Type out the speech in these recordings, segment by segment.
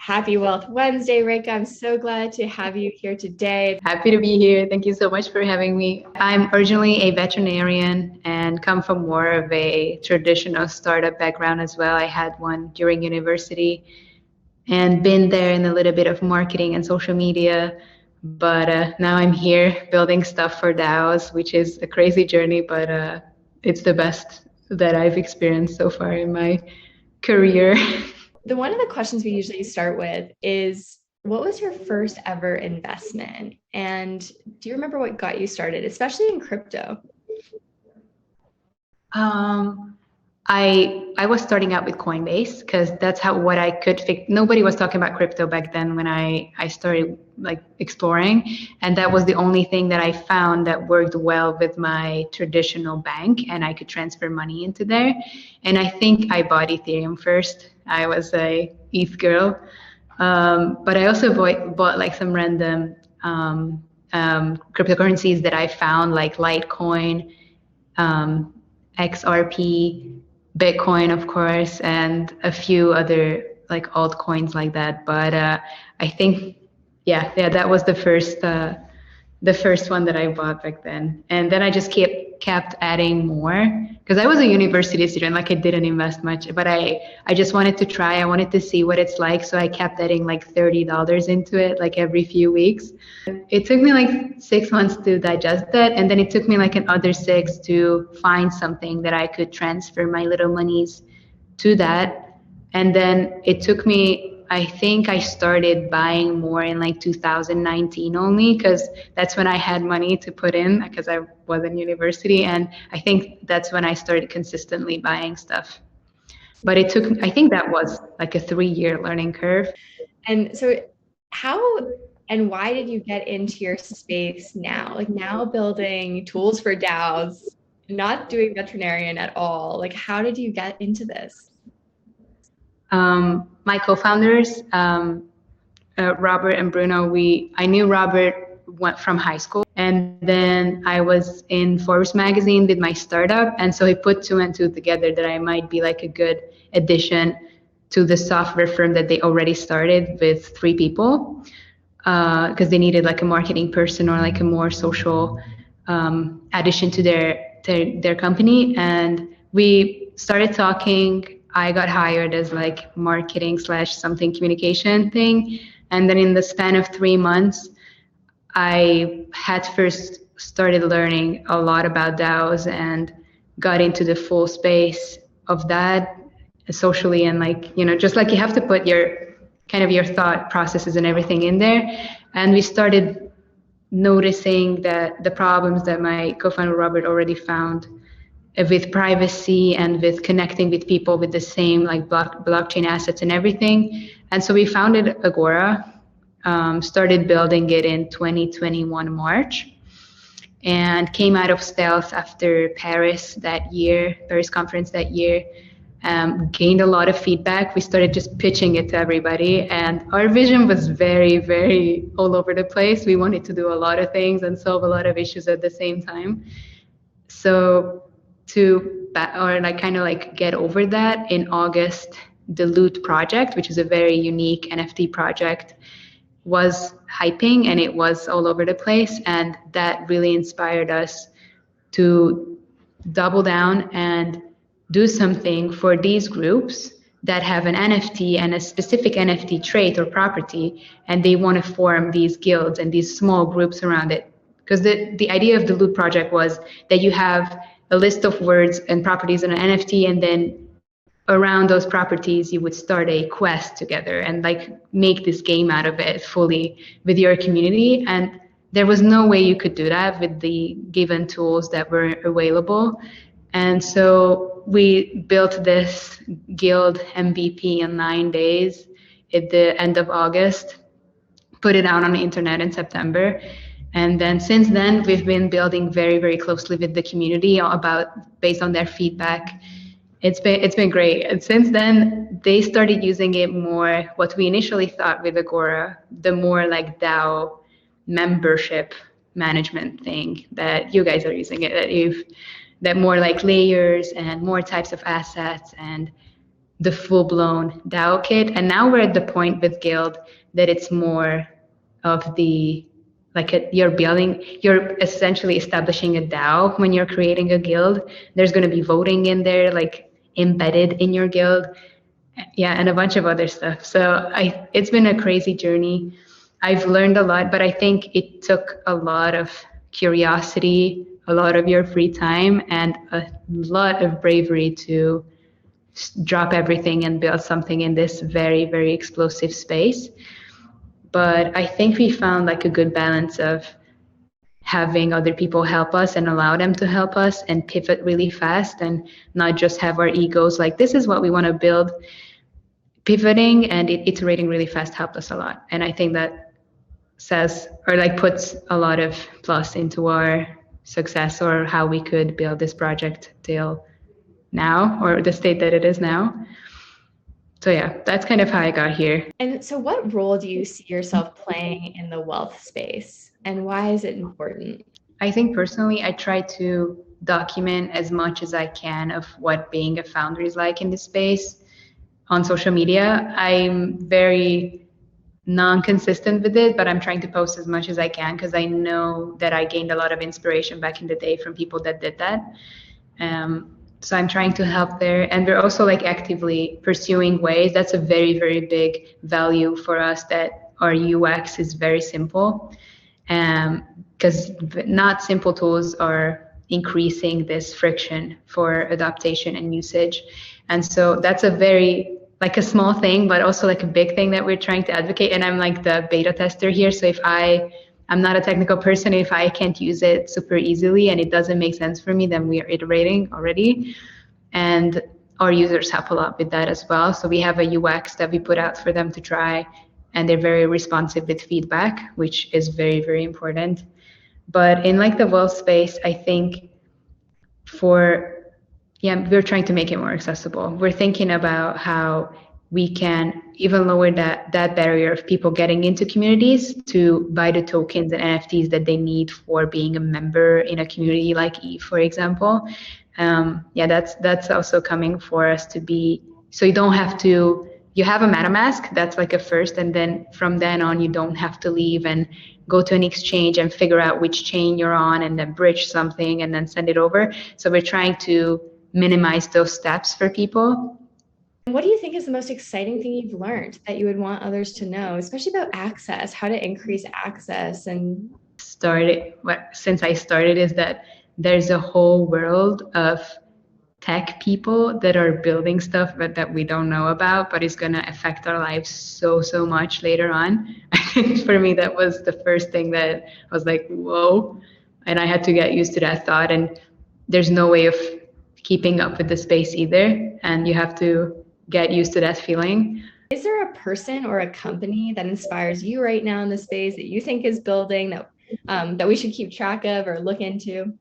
Happy Wealth Wednesday, Réka. I'm so glad to have you here today. Happy to be here. Thank you so much for having me. I'm originally a veterinarian and come from more of a traditional startup background as well. I had one during university and been there in a little bit of marketing and social media. But now I'm here building stuff for DAOs, which is a crazy journey, but it's the best that I've experienced so far in my career. One of the questions we usually start with is, what was your first ever investment? And do you remember what got you started, especially in crypto? I was starting out with Coinbase because that's what I could fix. Nobody was talking about crypto back then when I started exploring, and that was the only thing that I found that worked well with my traditional bank, and I could transfer money into there. And I think I bought Ethereum first. I was a ETH girl, but I also bought some random cryptocurrencies that I found, like Litecoin, XRP, Bitcoin, of course, and a few other altcoins like that. But I think, yeah, that was the first one that I bought back then. And then I just kept adding more because I was a university student. I didn't invest much, but I just wanted to try. I wanted to see what it's like, so I kept adding $30 into it every few weeks. It took me 6 months to digest that, and then it took me another 6 to find something that I could transfer my little monies to that. And then it took me, I think I started buying more in 2019 only, because that's when I had money to put in, because I was in university, and I think that's when I started consistently buying stuff. But it took, I think that was a 3-year learning curve. And so how and why did you get into your space now? Now building tools for DAOs, not doing veterinarian at all. How did you get into this? My co-founders, Robert and Bruno, I knew Robert from high school, and then I was in Forbes magazine with my startup, and so he put 2 and 2 together that I might be a good addition to the software firm that they already started with 3 people, because they needed a marketing person or a more social addition to their company. And we started talking. I got hired as marketing / something communication thing. And then in the span of 3 months, I had first started learning a lot about DAOs and got into the full space of that socially. And just you have to put your thought processes and everything in there. And we started noticing that the problems that my co-founder Robert already found with privacy and with connecting with people with the same blockchain assets and everything. And so we founded Agora, started building it in 2021 March, and came out of stealth after Paris conference that year. Gained a lot of feedback. We started just pitching it to everybody, and our vision was very, very all over the place. We wanted to do a lot of things and solve a lot of issues at the same time. So get over that, in August, the Loot project, which is a very unique NFT project, was hyping, and it was all over the place, and that really inspired us to double down and do something for these groups that have an NFT and a specific NFT trait or property, and they want to form these guilds and these small groups around it. Because the idea of the Loot project was that you have a list of words and properties in an NFT, and then around those properties you would start a quest together and make this game out of it fully with your community. And there was no way you could do that with the given tools that were available. And so we built this guild MVP in 9 days at the end of August, put it out on the internet in September. And then since then, we've been building very, very closely with the community based on their feedback. It's been great. And since then, they started using it more, what we initially thought with Agora, the more DAO membership management thing that you guys are using it, that more layers and more types of assets and the full-blown DAO kit. And now we're at the point with Guild that it's more of the, you're essentially establishing a DAO when you're creating a guild. There's going to be voting in there, like embedded in your guild. Yeah, and a bunch of other stuff. So it's been a crazy journey. I've learned a lot, but I think it took a lot of curiosity, a lot of your free time, and a lot of bravery to drop everything and build something in this very, very explosive space. But I think we found like a good balance of having other people help us and allow them to help us and pivot really fast and not just have our egos like, this is what we want to build. Pivoting and iterating really fast helped us a lot. And I think that says, or like puts a lot of plus into our success or how we could build this project till now, or the state that it is now. So yeah, that's kind of how I got here. And so what role do you see yourself playing in the wealth space, and why is it important? I think personally, I try to document as much as I can of what being a founder is like in this space on social media. I'm very non-consistent with it, but I'm trying to post as much as I can because I know that I gained a lot of inspiration back in the day from people that did that. So I'm trying to help there. And we're also like actively pursuing ways. That's a very, very big value for us, that our UX is very simple. Because not simple tools are increasing this friction for adaptation and usage. And so that's a very, like a small thing, but also like a big thing that we're trying to advocate. And I'm like the beta tester here. So if I'm not a technical person, if I can't use it super easily and it doesn't make sense for me, then we are iterating already. And our users help a lot with that as well. So we have a UX that we put out for them to try, and they're very responsive with feedback, which is very, very important. But in like the wealth space, I think we're trying to make it more accessible. We're thinking about how we can even lower that barrier of people getting into communities to buy the tokens and NFTs that they need for being a member in a community like Eve, for example. That's also coming for us to be, so you don't have to, you have a MetaMask, that's like a first, and then from then on, you don't have to leave and go to an exchange and figure out which chain you're on and then bridge something and then send it over. So we're trying to minimize those steps for people. What do you think is the most exciting thing you've learned that you would want others to know, especially about access, how to increase access? And since I started is that there's a whole world of tech people that are building stuff that we don't know about, but it's going to affect our lives so much later on. I think for me, that was the first thing that I was like, whoa. And I had to get used to that thought. And there's no way of keeping up with the space either. And you have to get used to that feeling. Is there a person or a company that inspires you right now in the space that you think is building that we should keep track of or look into?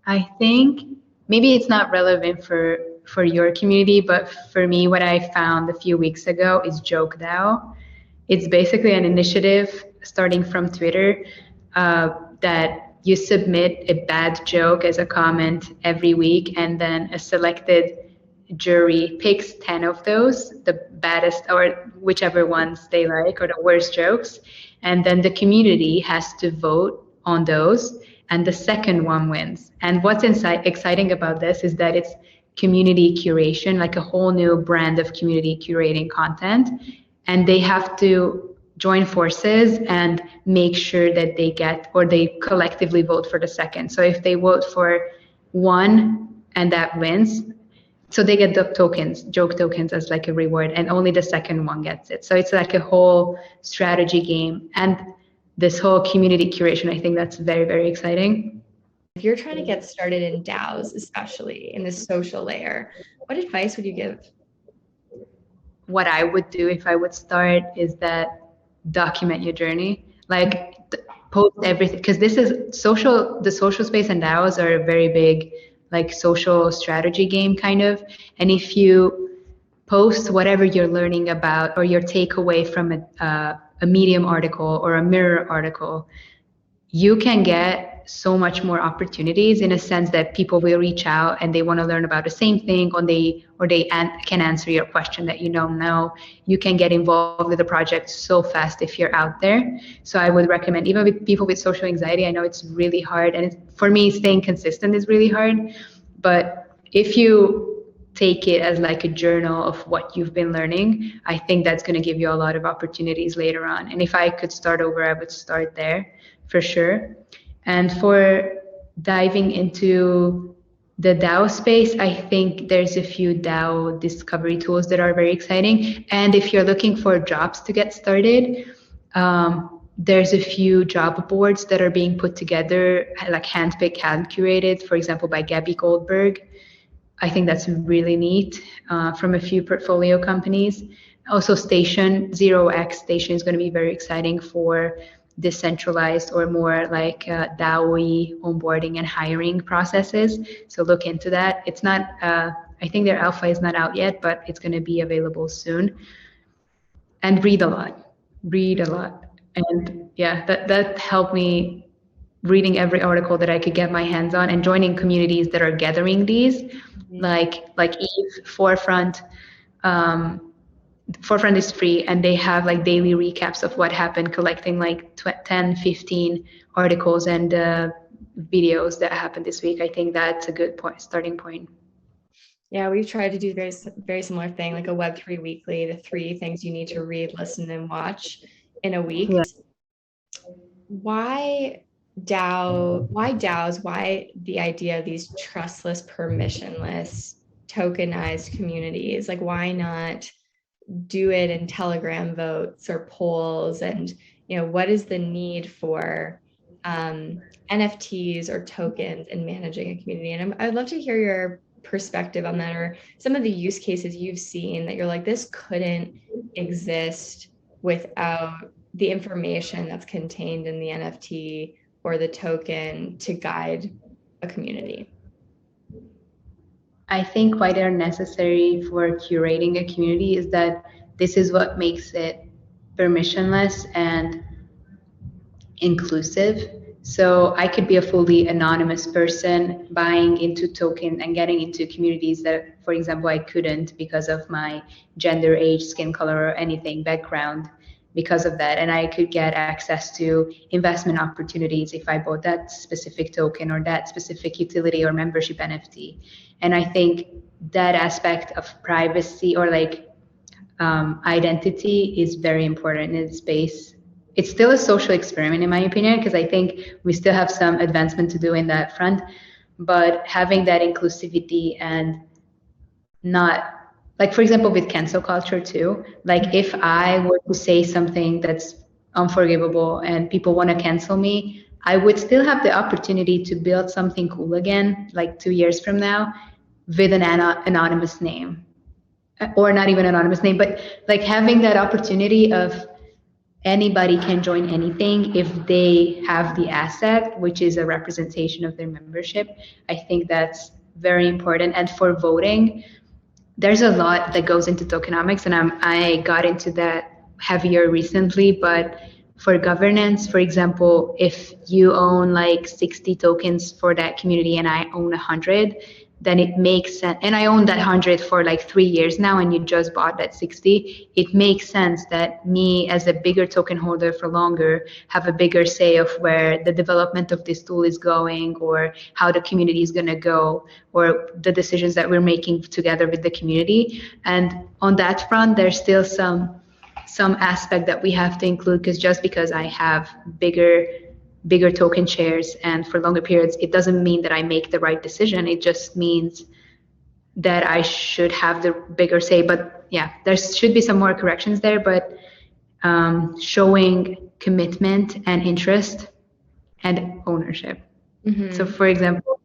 I think maybe it's not relevant for your community, but for me, what I found a few weeks ago is Joke DAO. It's basically an initiative starting from Twitter that you submit a bad joke as a comment every week, and then a selected jury picks 10 of those, the baddest or whichever ones they like, or the worst jokes, and then the community has to vote on those, and the second one wins. And what's exciting about this is that it's community curation, like a whole new brand of community curating content, and they have to join forces and make sure that they collectively vote for the second. So if they vote for one and that wins, so they get the joke tokens as like a reward, and only the second one gets it. So it's like a whole strategy game. And this whole community curation, I think that's very, very exciting. If you're trying to get started in DAOs, especially in the social layer, what advice would you give? What I would do if I would start is that document your journey, like post everything, because this is the social space and DAOs are a very big like social strategy game kind of. And if you post whatever you're learning about or your takeaway from a Medium article or a Mirror article, you can get so much more opportunities in a sense that people will reach out and they want to learn about the same thing, or they can answer your question that you don't know. You can get involved with the project so fast if you're out there. So I would recommend, even with people with social anxiety, I know it's really hard, and for me, staying consistent is really hard. But if you take it as like a journal of what you've been learning, I think that's going to give you a lot of opportunities later on. And if I could start over, I would start there for sure. And for diving into the DAO space, I think there's a few DAO discovery tools that are very exciting. And if you're looking for jobs to get started, there's a few job boards that are being put together, like handpicked, hand curated, for example, by Gabby Goldberg. I think that's really neat, from a few portfolio companies. Also, Station, 0x Station is going to be very exciting for decentralized or more like DAO-y onboarding and hiring processes. So look into that. It's not, I think their alpha is not out yet, but it's going to be available soon. And read a lot. And yeah, that helped me, reading every article that I could get my hands on and joining communities that are gathering these, like Eve, Forefront. Forefront is free, and they have like daily recaps of what happened, collecting like 10, 15 articles and videos that happened this week. I think that's a good starting point. Yeah, we've tried to do very similar thing, like a Web3 weekly, the 3 things you need to read, listen, and watch in a week. Yeah. Why DAOs? Why the idea of these trustless, permissionless, tokenized communities? Like, why not do it in Telegram votes or polls? And, you know, what is the need for NFTs or tokens in managing a community? And I'd love to hear your perspective on that, or some of the use cases you've seen that you're like, this couldn't exist without the information that's contained in the NFT or the token to guide a community. I think why they're necessary for curating a community is that this is what makes it permissionless and inclusive. So I could be a fully anonymous person buying into token and getting into communities that, for example, I couldn't because of my gender, age, skin color, or anything, background, because of that. And I could get access to investment opportunities if I bought that specific token or that specific utility or membership NFT. And I think that aspect of privacy or like identity is very important in this space. It's still a social experiment, in my opinion, because I think we still have some advancement to do in that front. But having that inclusivity and not, like, for example, with cancel culture too, like if I were to say something that's unforgivable and people want to cancel me, I would still have the opportunity to build something cool again, like 2 years from now, with an anonymous name, or not even anonymous name, but like having that opportunity of anybody can join anything if they have the asset, which is a representation of their membership. I think that's very important. And for voting, there's a lot that goes into tokenomics, and I got into that heavier recently. But for governance, for example, if you own like 60 tokens for that community and I own 100, then it makes sense. And I own that 100 for like 3 years now, and you just bought that 60. It makes sense that me as a bigger token holder for longer have a bigger say of where the development of this tool is going, or how the community is going to go, or the decisions that we're making together with the community. And on that front, there's still some aspect that we have to include, because just because I have bigger token shares and for longer periods, it doesn't mean that I make the right decision. It just means that I should have the bigger say. But yeah, there should be some more corrections there, but showing commitment and interest and ownership. Mm-hmm. So for example,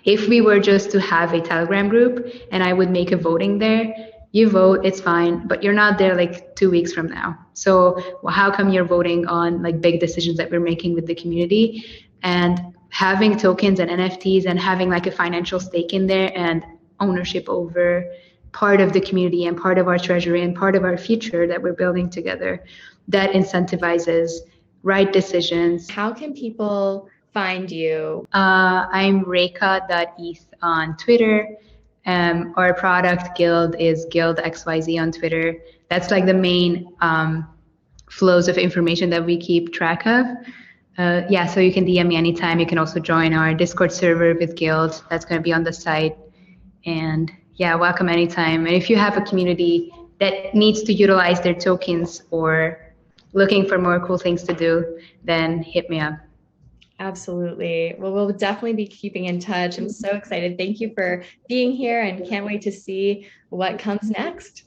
if we were just to have a Telegram group and I would make a voting there, you vote, it's fine, but you're not there like 2 weeks from now. So how come you're voting on like big decisions that we're making with the community? And having tokens and NFTs and having like a financial stake in there and ownership over part of the community and part of our treasury and part of our future that we're building together, that incentivizes right decisions. How can people find you? I'm Réka.eth on Twitter. Our product guild is Guild.xyz on Twitter. That's like the main flows of information that we keep track of. Yeah, so you can DM me anytime. You can also join our Discord server with Guild. That's going to be on the site. And yeah, welcome anytime. And if you have a community that needs to utilize their tokens or looking for more cool things to do, then hit me up. Absolutely. Well, we'll definitely be keeping in touch. I'm so excited. Thank you for being here and can't wait to see what comes next.